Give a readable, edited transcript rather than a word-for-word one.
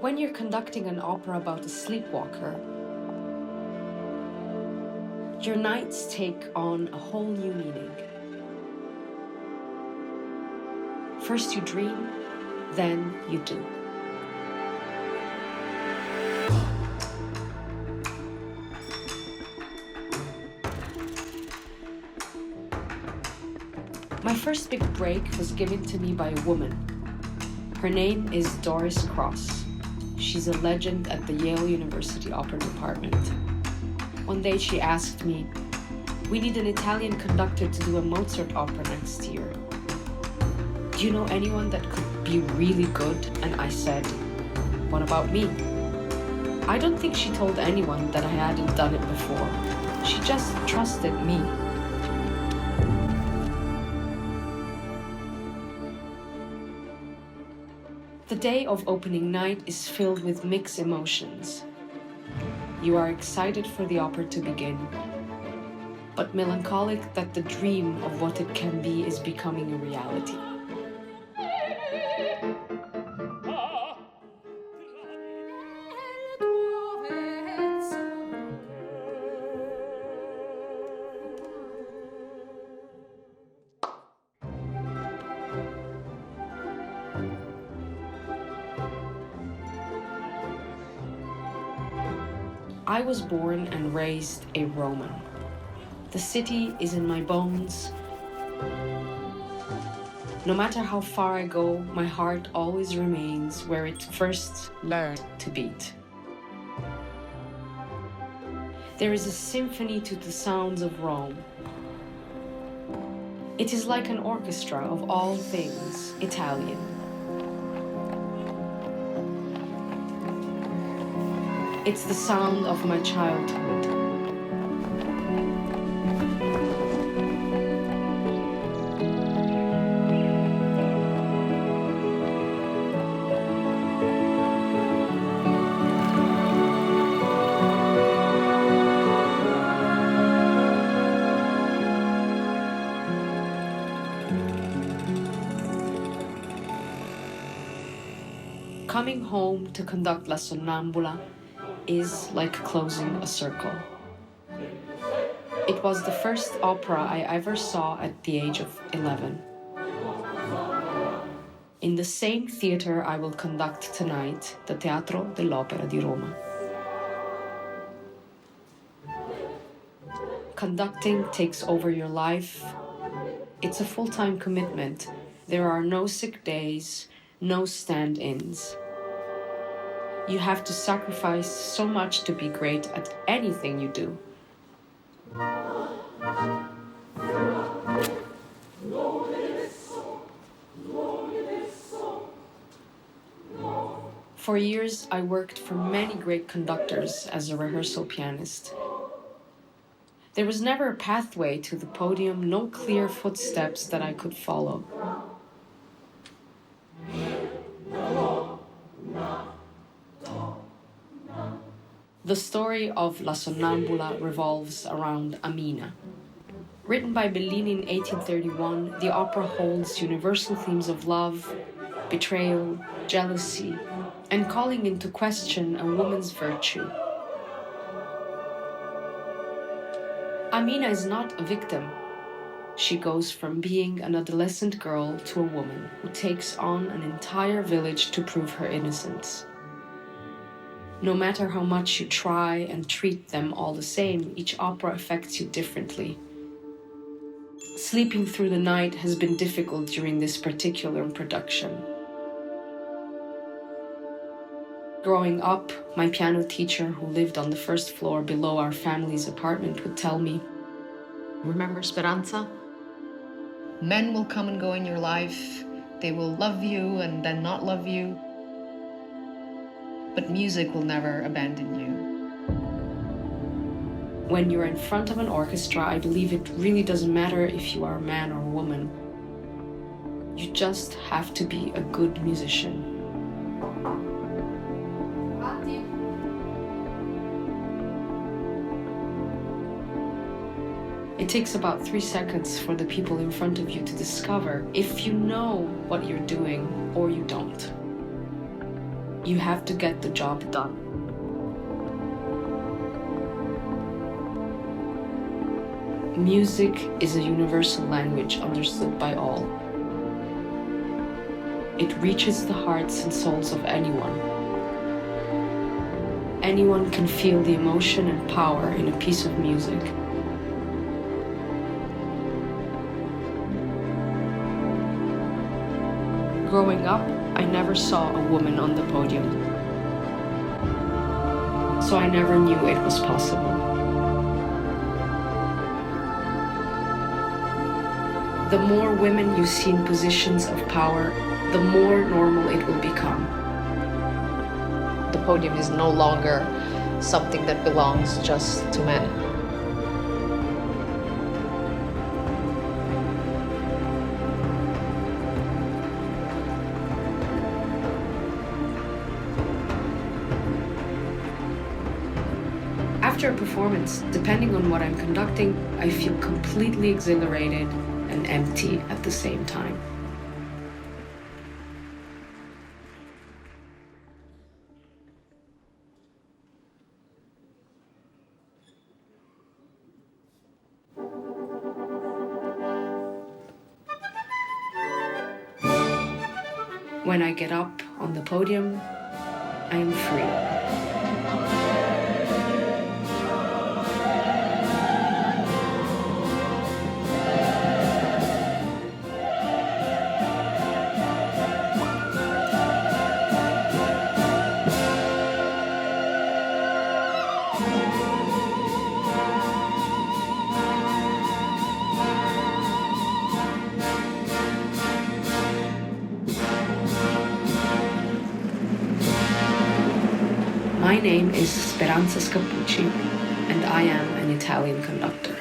When you're conducting an opera about a sleepwalker, your nights take on a whole new meaning. First you dream, then you do. My first big break was given to me by a woman. Her name is Doris Cross. She's a legend at the Yale University Opera Department. One day she asked me, "We need an Italian conductor to do a Mozart opera next year. Do you know anyone that could be really good?" And I said, "What about me?" I don't think she told anyone that I hadn't done it before. She just trusted me. The day of opening night is filled with mixed emotions. You are excited for the opera to begin, but melancholic that the dream of what it can be is becoming a reality. I was born and raised a Roman. The city is in my bones. No matter how far I go, my heart always remains where it first learned to beat. There is a symphony to the sounds of Rome. It is like an orchestra of all things Italian. It's the sound of my childhood. Coming home to conduct La Sonnambula is like closing a circle. It was the first opera I ever saw at the age of 11. In the same theater I will conduct tonight, the Teatro dell'Opera di Roma. Conducting takes over your life. It's a full-time commitment. There are no sick days, no stand-ins. You have to sacrifice so much to be great at anything you do. For years, I worked for many great conductors as a rehearsal pianist. There was never a pathway to the podium, no clear footsteps that I could follow. The story of La Sonnambula revolves around Amina. Written by Bellini in 1831, the opera holds universal themes of love, betrayal, jealousy, and calling into question a woman's virtue. Amina is not a victim. She goes from being an adolescent girl to a woman who takes on an entire village to prove her innocence. No matter how much you try and treat them all the same, each opera affects you differently. Sleeping through the night has been difficult during this particular production. Growing up, my piano teacher, who lived on the first floor below our family's apartment, would tell me, "Remember Speranza? Men will come and go in your life. They will love you and then not love you. But music will never abandon you." When you're in front of an orchestra, I believe it really doesn't matter if you are a man or a woman. You just have to be a good musician. It takes about 3 seconds for the people in front of you to discover if you know what you're doing or you don't. You have to get the job done. Music is a universal language understood by all. It reaches the hearts and souls of anyone. Anyone can feel the emotion and power in a piece of music. Growing up, I never saw a woman on the podium, so I never knew it was possible. The more women you see in positions of power, the more normal it will become. The podium is no longer something that belongs just to men. After a performance, depending on what I'm conducting, I feel completely exhilarated and empty at the same time. When I get up on the podium, I am free. My name is Speranza Scappucci, and I am an Italian conductor.